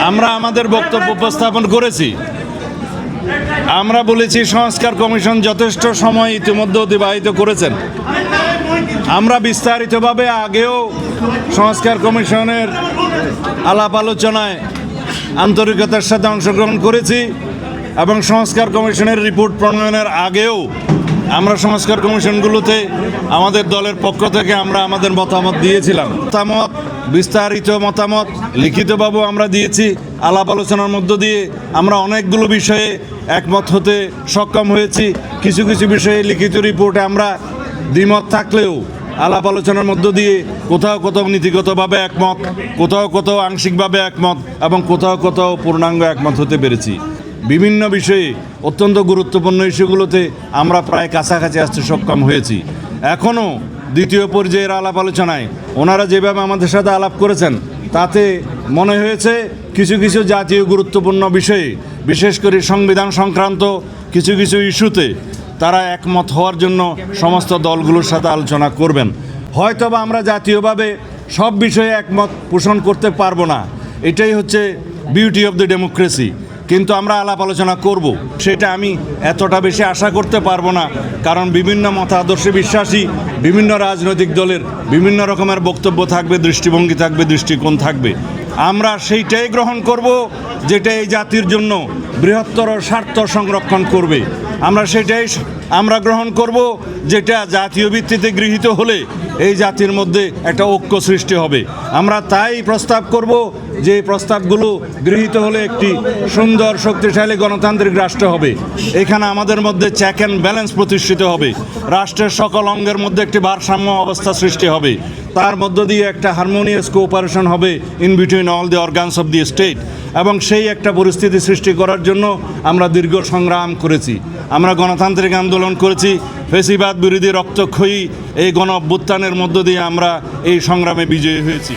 আমরা আমাদের বক্তব্য উপস্থাপন করেছি। আমরা বলেছি সংস্কার কমিশন যথেষ্ট সময় ইতিমধ্যে অতিবাহিত করেছেন। আমরা বিস্তারিতভাবে আগেও সংস্কার কমিশনের আলাপ আলোচনায় আন্তরিকতার সাথে অংশগ্রহণ করেছি এবং সংস্কার কমিশনের রিপোর্ট প্রণয়নের আগেও আমরা সংস্কার কমিশনগুলোতে আমাদের দলের পক্ষ থেকে আমরা আমাদের মতামত দিয়েছিলাম। বিস্তারিত মতামত লিখিতভাবেও আমরা দিয়েছি। আলাপ আলোচনার মধ্য দিয়ে আমরা অনেকগুলো বিষয়ে একমত হতে সক্ষম হয়েছি। কিছু কিছু বিষয়ে লিখিত রিপোর্টে আমরা দ্বিমত থাকলেও আলাপ আলোচনার মধ্য দিয়ে কোথাও কোথাও নীতিগতভাবে একমত, কোথাও আংশিকভাবে একমত এবং কোথাও পূর্ণাঙ্গ একমত হতে পেরেছি। বিভিন্ন বিষয়ে অত্যন্ত গুরুত্বপূর্ণ ইস্যুগুলোতে আমরা প্রায় কাছাকাছি আসতে সক্ষম হয়েছি। এখনও দ্বিতীয় পর্যায়ের আলাপ আলোচনায় ওনারা যেভাবে আমাদের সাথে আলাপ করেছেন তাতে মনে হয়েছে কিছু কিছু জাতীয় গুরুত্বপূর্ণ বিষয়ে, বিশেষ করে সংবিধান সংক্রান্ত কিছু কিছু ইস্যুতে তারা একমত হওয়ার জন্য সমস্ত দলগুলোর সাথে আলোচনা করবেন। হয়তোবা আমরা জাতীয়ভাবে সব বিষয়ে একমত পোষণ করতে পারবো না, এটাই হচ্ছে বিউটি অফ দ্য ডেমোক্রেসি, কিন্তু আমরা আলাপ আলোচনা করব সেটা আমি এতটা বেশি আশা করতে পারবো না, কারণ বিভিন্ন মতাদর্শে বিশ্বাসী বিভিন্ন রাজনৈতিক দলের বিভিন্ন রকমের বক্তব্য থাকবে, দৃষ্টিভঙ্গি থাকবে, দৃষ্টিকোণ থাকবে। আমরা সেইটাই গ্রহণ করব যেটা এই জাতির জন্য বৃহত্তর স্বার্থ সংরক্ষণ করবে। আমরা গ্রহণ করব যেটা জাতীয় ভিত্তিতে গৃহীত হলে এই জাতির মধ্যে একটা ঐক্য সৃষ্টি হবে। আমরা তাই প্রস্তাব করব যে প্রস্তাবগুলো গৃহীত হলে একটি সুন্দর শক্তিশালী গণতান্ত্রিক রাষ্ট্র হবে। এখানে আমাদের মধ্যে চেক অ্যান্ড ব্যালেন্স প্রতিষ্ঠিত হবে, রাষ্ট্রের সকল অঙ্গের মধ্যে একটি ভারসাম্য অবস্থা সৃষ্টি হবে, তার মধ্য দিয়ে একটা হারমোনিয়াস কোঅপারেশন হবে in between all the organs of the state. এবং সেই একটা পরিস্থিতি সৃষ্টি করার জন্য আমরা দীর্ঘ সংগ্রাম করেছি, আমরা গণতান্ত্রিক আন্দোলন করেছি, ফ্যাসিবাদ বিরোধী রক্তক্ষয়ী এই গণ অভ্যুত্থানের মধ্য দিয়ে আমরা এই সংগ্রামে বিজয়ী হয়েছি।